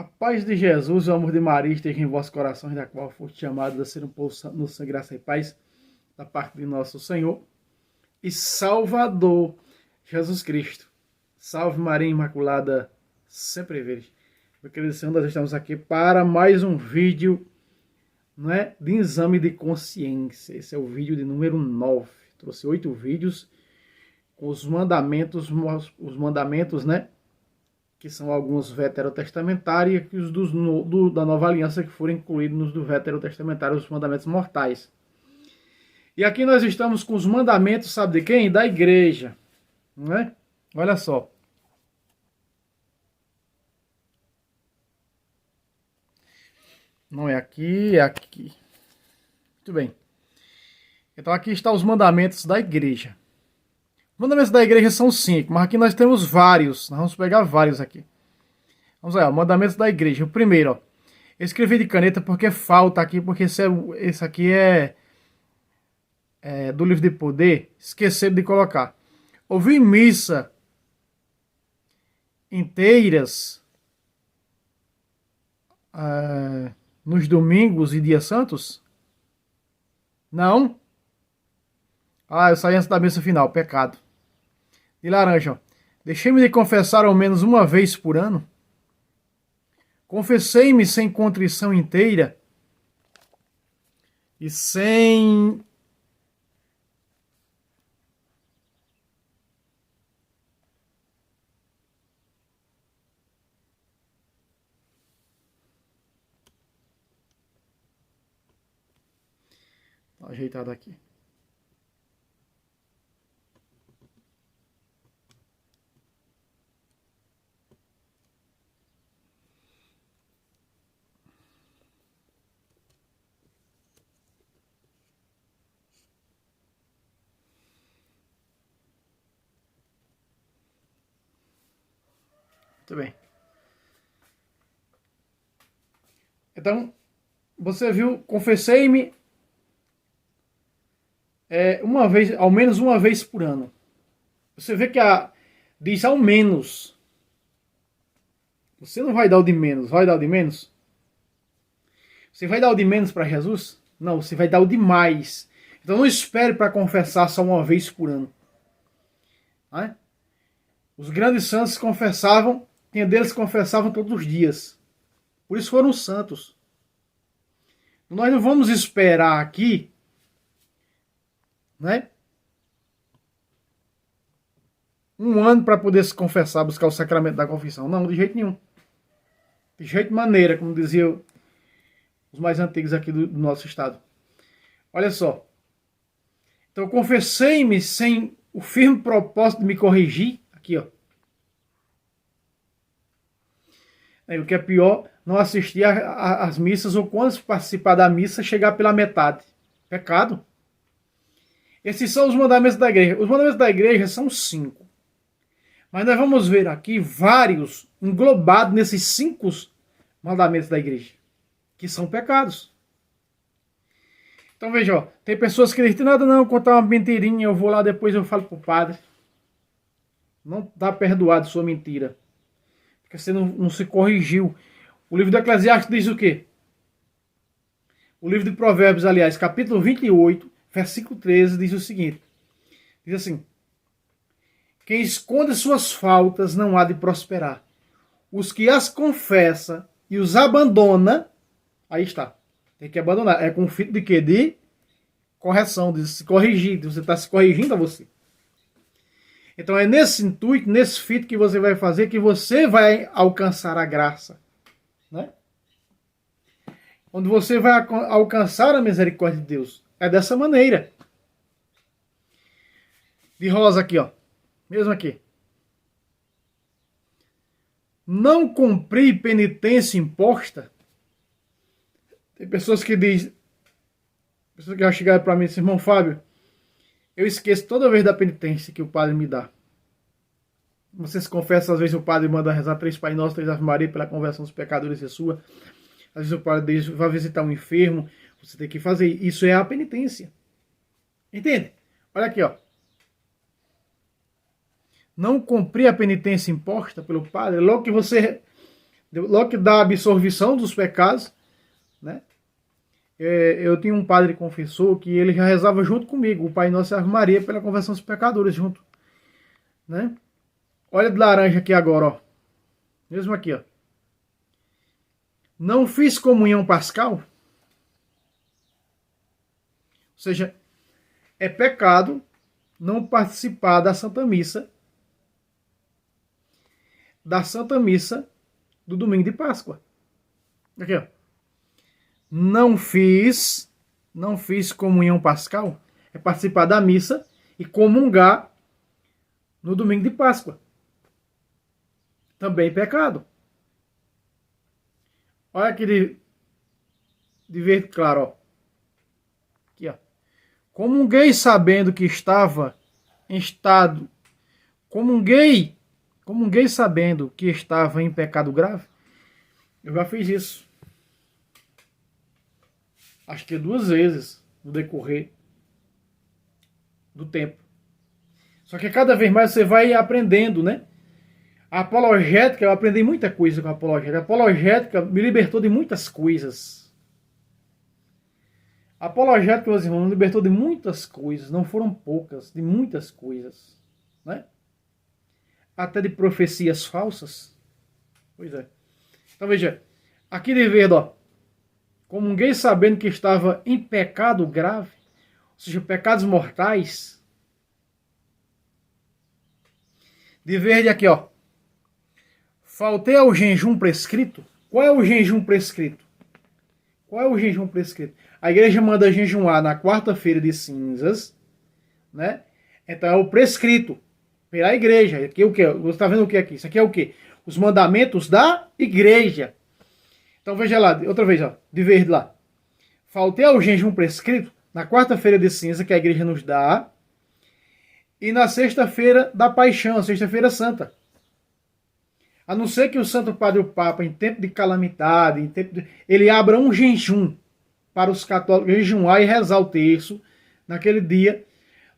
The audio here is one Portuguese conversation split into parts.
A paz de Jesus e o amor de Maria esteja em vossos corações, da qual foste chamados a ser um povo no sangue, graça e paz, da parte de nosso Senhor e Salvador, Jesus Cristo. Salve Maria Imaculada, sempre virgem. Meu querido Senhor, nós estamos aqui para mais um vídeo, de exame de consciência. Esse é o vídeo de número 9. Trouxe 8 vídeos com os mandamentos, que são alguns veterotestamentários e os da Nova Aliança que foram incluídos nos do veterotestamentário, os mandamentos mortais. E aqui nós estamos com os mandamentos, sabe de quem? Da igreja, Olha só. Não é aqui, é aqui. Muito bem. Então aqui estão os mandamentos da igreja. Os mandamentos da igreja são 5, mas aqui nós temos vários. Nós vamos pegar vários aqui. Vamos lá, mandamentos da igreja. O primeiro, eu escrevi de caneta porque falta aqui, porque esse aqui é do livro de poder. Esqueceram de colocar. Ouvir missa inteiras nos domingos e dias santos? Não? Eu saí antes da missa final, pecado. De laranja, ó. Deixei-me de confessar ao menos uma vez por ano. Confessei-me sem contrição inteira e sem ajeitado aqui. Muito bem. Então, você viu, confessei-me uma vez, ao menos uma vez por ano. Você vê que diz ao menos. Você não vai dar o de menos, vai dar o de menos? Você vai dar o de menos para Jesus? Não, você vai dar o de mais. Então não espere para confessar só uma vez por ano. Os grandes santos confessavam, tinha deles que confessavam todos os dias. Por isso foram santos. Nós não vamos esperar aqui, um ano para poder se confessar, buscar o sacramento da confissão. Não, de jeito nenhum. De jeito maneira, como diziam os mais antigos aqui do nosso estado. Olha só. Então, confessei-me sem o firme propósito de me corrigir. Aqui, ó. O que é pior, não assistir às missas ou quando participar da missa, chegar pela metade. Pecado. Esses são os mandamentos da igreja. Os mandamentos da igreja são 5. Mas nós vamos ver aqui vários englobados nesses 5 mandamentos da igreja, que são pecados. Então veja, ó, tem pessoas que dizem, nada não, contar uma mentirinha, eu vou lá depois eu falo pro padre. Não está perdoado sua mentira. Porque você não se corrigiu. O livro do Eclesiastes diz o quê? O livro de Provérbios, aliás, capítulo 28, versículo 13, diz o seguinte. Diz assim: quem esconde suas faltas não há de prosperar. Os que as confessa e os abandona, aí está. Tem que abandonar. É com o fito de quê? De correção, de se corrigir. Você está se corrigindo a você. Então é nesse intuito, nesse fito que você vai fazer, que você vai alcançar a graça. Onde você vai alcançar a misericórdia de Deus. É dessa maneira. De rosa aqui, ó. Mesmo aqui. Não cumprir penitência imposta. Tem pessoas que dizem, pessoas que já chegaram para mim e dizem, irmão Fábio, eu esqueço toda vez da penitência que o padre me dá. Você se confessa, às vezes o padre manda rezar 3 Pai Nosso, 3 Ave Maria pela conversão dos pecadores e sua. Às vezes o padre diz, vai visitar um enfermo, você tem que fazer. Isso é a penitência. Entende? Olha aqui, ó. Não cumprir a penitência imposta pelo padre, logo que você Logo que dá a absorção dos pecados, né? Eu tinha um padre confessor que ele já rezava junto comigo, o Pai Nosso e a Ave Maria, pela conversão dos pecadores junto, né? Olha de laranja aqui agora, ó. Mesmo aqui, ó. Não fiz comunhão pascal? Ou seja, é pecado não participar da Santa Missa do domingo de Páscoa. Aqui, ó. Não fiz comunhão pascal, é participar da missa e comungar no domingo de Páscoa. Também pecado. Olha aqui de verde claro, ó. Aqui, ó. Comunguei sabendo que estava em estado. Comunguei sabendo que estava em pecado grave. Eu já fiz isso. Acho que 2 vezes no decorrer do tempo. Só que cada vez mais você vai aprendendo, né? A apologética, eu aprendi muita coisa com a apologética. A apologética me libertou de muitas coisas. A apologética, meus irmãos, me libertou de muitas coisas. Não foram poucas, de muitas coisas. Né? Até de profecias falsas. Pois é. Então veja, aqui de verde, ó. Comunguei sabendo que estava em pecado grave, ou seja, pecados mortais. De verde aqui, ó. Faltei ao jejum prescrito. Qual é o jejum prescrito? Qual é o jejum prescrito? A igreja manda jejuar na quarta-feira de cinzas, né? Então é o prescrito pela igreja. Aqui é o que? Você está vendo o que aqui? Isso aqui é o que? Os mandamentos da igreja. Então veja lá, outra vez, ó, de verde lá. Faltei ao jejum prescrito na quarta-feira de cinza que a igreja nos dá e na sexta-feira da paixão, a sexta-feira santa. A não ser que o Santo Padre o Papa, em tempo de calamidade, ele abra um jejum para os católicos jejuar e rezar o terço naquele dia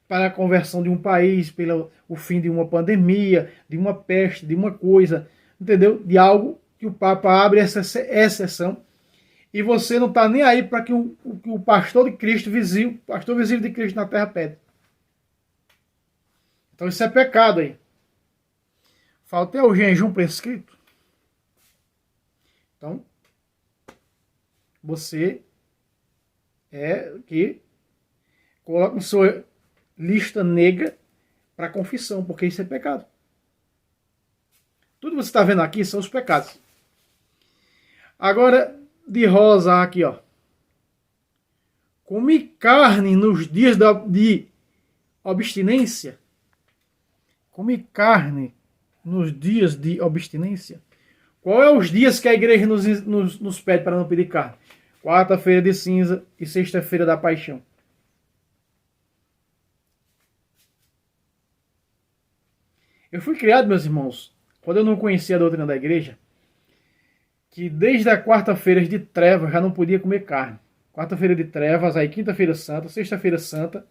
para a conversão de um país, pelo o fim de uma pandemia, de uma peste, de uma coisa, entendeu? De algo que o Papa abre essa exceção e você não está nem aí para que o pastor de Cristo visível, pastor visível de Cristo na terra pede. Então isso é pecado aí. Faltei o jejum prescrito. Então, você é que coloca na sua lista negra para confissão, porque isso é pecado. Tudo que você está vendo aqui são os pecados. Agora, de rosa aqui, ó. Comi carne nos dias de abstinência. Comi carne nos dias de abstinência. Qual é os dias que a igreja nos pede para não pedir carne? Quarta-feira de cinza e sexta-feira da paixão. Eu fui criado, meus irmãos, quando eu não conhecia a doutrina da igreja, que desde a quarta-feira de trevas já não podia comer carne. Quarta-feira de trevas, aí quinta-feira santa, sexta-feira santa,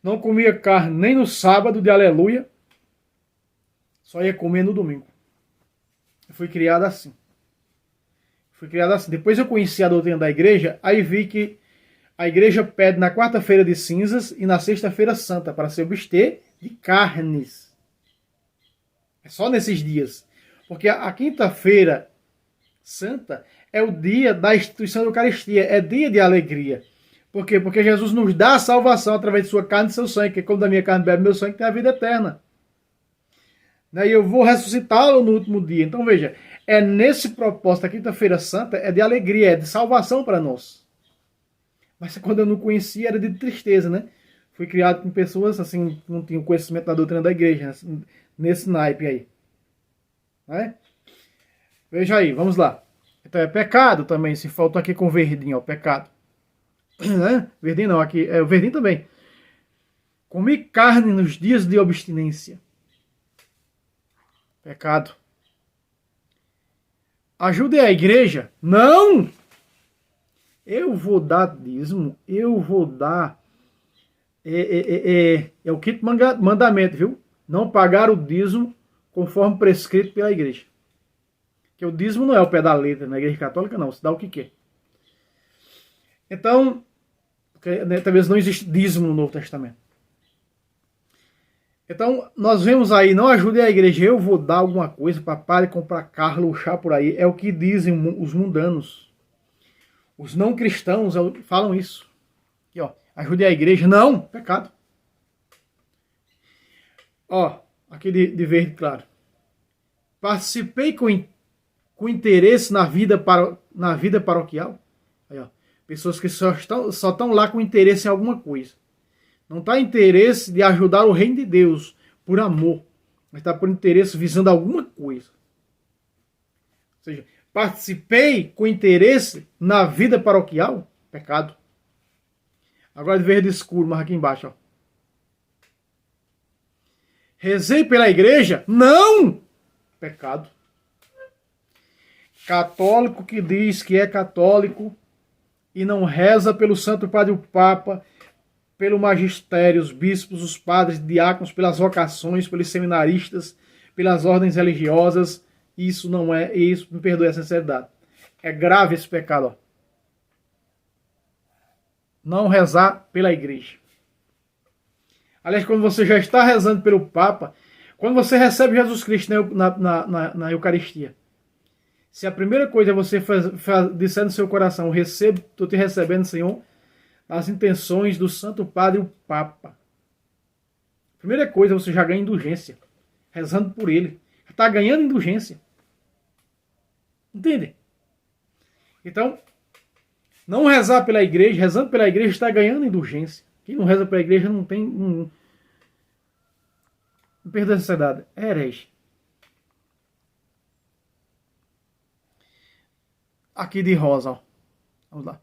não comia carne nem no sábado de aleluia, só ia comer no domingo. Eu fui criado assim. Depois eu conheci a doutrina da igreja, aí vi que a igreja pede na quarta-feira de cinzas e na sexta-feira santa para se abster de carnes. É só nesses dias. Porque a quinta-feira santa é o dia da instituição da Eucaristia, é dia de alegria. Por quê? Porque Jesus nos dá a salvação através de sua carne e seu sangue, que como da minha carne bebe meu sangue, tem a vida eterna. E eu vou ressuscitá-lo no último dia. Então veja, é nesse propósito, a quinta-feira santa é de alegria, é de salvação para nós. Mas quando eu não conhecia era de tristeza, né? Fui criado com pessoas assim, que não tinham conhecimento da doutrina da igreja, nesse naipe aí. Né? Veja aí, vamos lá. Então é pecado também, se faltou aqui com verdinho, ó, pecado. Né? Verdinho não, aqui é o verdinho também. Comi carne nos dias de abstinência. Pecado. Ajude a igreja? Não! Eu vou dar dízimo, eu vou dar... É o quinto mandamento, viu? Não pagar o dízimo conforme prescrito pela igreja. Porque o dízimo não é o pé da letra na Igreja Católica, não. Você dá o que quer. Então, porque, né, talvez não existe dízimo no Novo Testamento. Então, nós vemos aí, não ajude a igreja, eu vou dar alguma coisa para parar de comprar carro, luxar por aí. É o que dizem os mundanos. Os não cristãos falam isso. Aqui, ó, ajude a igreja. Não, pecado. Ó, aqui de verde claro. Participei com interesse na vida paroquial. Aí, ó, pessoas que só estão lá com interesse em alguma coisa. Não está interesse de ajudar o reino de Deus por amor, mas está por interesse visando alguma coisa. Ou seja, participei com interesse na vida paroquial, pecado. Agora de verde escuro, mas aqui embaixo, ó. Rezei pela igreja? Não! Pecado. Católico que diz que é católico e não reza pelo Santo Padre o Papa, pelo magistério, os bispos, os padres, diáconos, pelas vocações, pelos seminaristas, pelas ordens religiosas, isso não é, isso, me perdoe a sinceridade. É grave esse pecado, ó. Não rezar pela igreja. Aliás, quando você já está rezando pelo Papa, quando você recebe Jesus Cristo na Eucaristia, se a primeira coisa é você disser no seu coração, estou te recebendo, Senhor, as intenções do Santo Padre, o Papa. Primeira coisa, você já ganha indulgência, rezando por ele. Está ganhando indulgência. Entende? Então, não rezar pela igreja, rezando pela igreja está ganhando indulgência. Quem não reza pela igreja não tem... Não perda a sociedade. É herege. Aqui de rosa, ó. Vamos lá.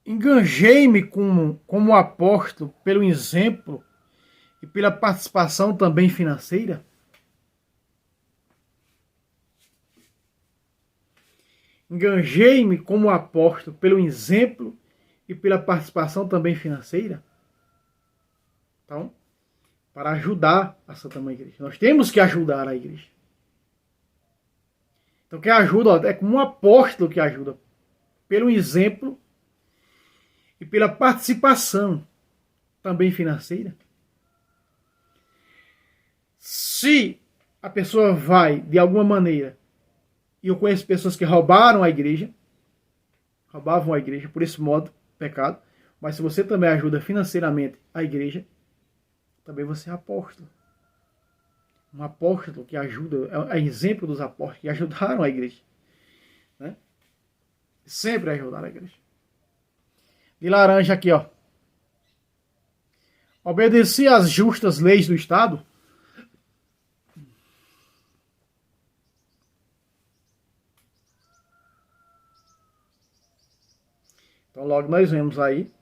Enganjei-me como apóstolo pelo exemplo e pela participação também financeira. Enganjei-me como apóstolo pelo exemplo e pela participação também financeira. Então, para ajudar a Santa Mãe Igreja. Nós temos que ajudar a igreja. Então, quem ajuda, ó, é como um apóstolo que ajuda pelo exemplo e pela participação também financeira. Se a pessoa vai, de alguma maneira, e eu conheço pessoas que roubavam a igreja por esse modo, pecado, mas se você também ajuda financeiramente a igreja, também você é apóstolo. Um apóstolo que ajuda, é exemplo dos apóstolos que ajudaram a igreja. Né? Sempre ajudaram a igreja. De laranja aqui, ó. Obedecer às justas leis do Estado. Então logo nós vemos aí.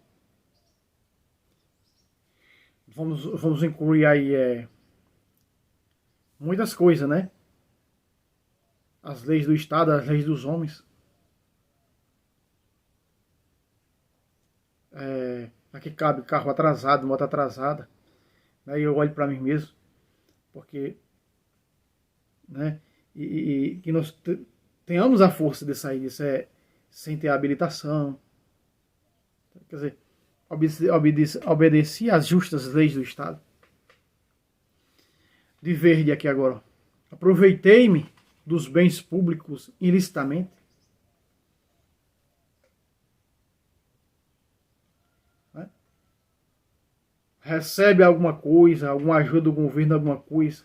Vamos incluir aí muitas coisas, né? As leis do Estado, as leis dos homens. Aqui cabe carro atrasado, moto atrasada. Aí eu olho para mim mesmo, porque, né, e que nós tenhamos a força de sair disso sem ter habilitação. Quer dizer, obedecer às justas leis do Estado. De verde aqui agora. Aproveitei-me dos bens públicos ilicitamente. Recebe alguma coisa, alguma ajuda do governo, alguma coisa,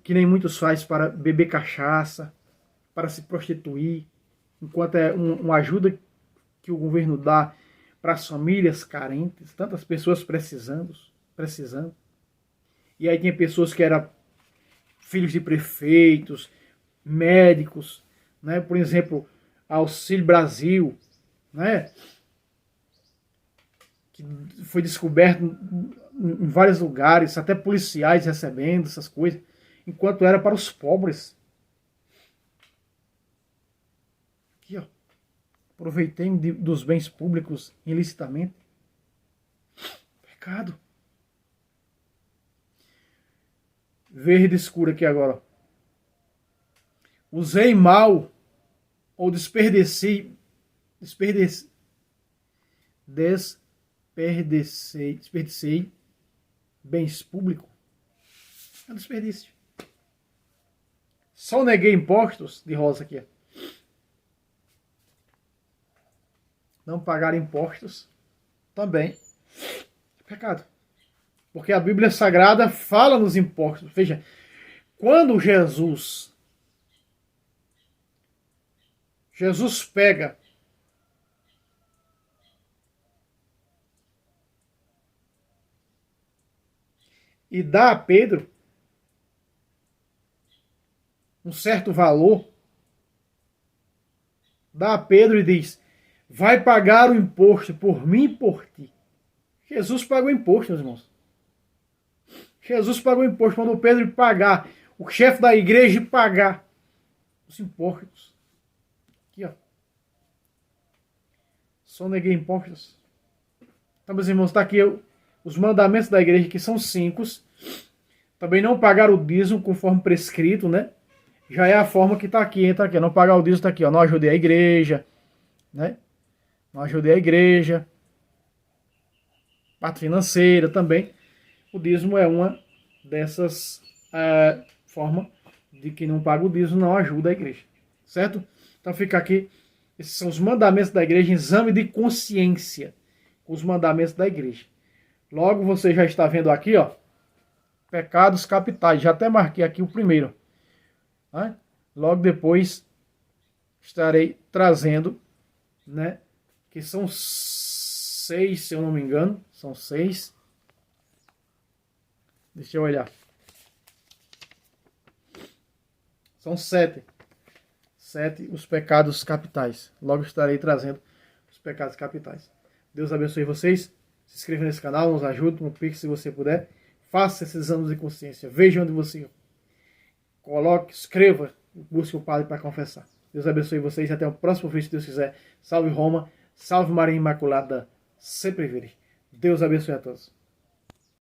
que nem muitos fazem para beber cachaça, para se prostituir, enquanto é uma ajuda que o governo dá para as famílias carentes, tantas pessoas precisando. E aí tem pessoas que eram filhos de prefeitos, médicos, né? Por exemplo, Auxílio Brasil, né? Que foi descoberto em vários lugares, até policiais recebendo essas coisas, enquanto era para os pobres. Aqui, ó. Aproveitei dos bens públicos ilicitamente. Pecado. Verde escuro aqui agora, ó. usei mal ou desperdicei bens públicos, é um desperdício. Só neguei impostos, de rosa aqui, não pagar impostos também é pecado. Porque a Bíblia Sagrada fala nos impostos. Veja, quando Jesus pega e dá a Pedro um certo valor, dá a Pedro e diz: vai pagar o imposto por mim e por ti. Jesus pagou imposto, meus irmãos. Jesus pagou imposto. Quando Pedro pagar, o chefe da igreja pagar os impostos. Aqui, ó. Só neguei impostos. Então, meus irmãos, está aqui os mandamentos da igreja, que são 5. Também não pagar o dízimo conforme prescrito, né? Já é a forma que está aqui, entra aqui. Não pagar o dízimo está aqui, ó. Não ajudei a igreja, né? Não ajudei a igreja. Parte financeira também. O dízimo é uma dessas formas de que não paga o dízimo, não ajuda a igreja. Certo? Então fica aqui. Esses são os mandamentos da igreja, exame de consciência com os mandamentos da igreja. Logo você já está vendo aqui, ó, pecados capitais. Já até marquei aqui o primeiro. Né? Logo depois estarei trazendo, né, que são 6, se eu não me engano. São 6. Deixa eu olhar. São 7. 7 os pecados capitais. Logo estarei trazendo os pecados capitais. Deus abençoe vocês. Se inscreva nesse canal, nos ajude no Pix se você puder. Faça esses exames de consciência. Veja onde você coloque, escreva, busque o padre para confessar. Deus abençoe vocês e até o próximo vídeo, se Deus quiser. Salve Roma, salve Maria Imaculada, sempre vire. Deus abençoe a todos.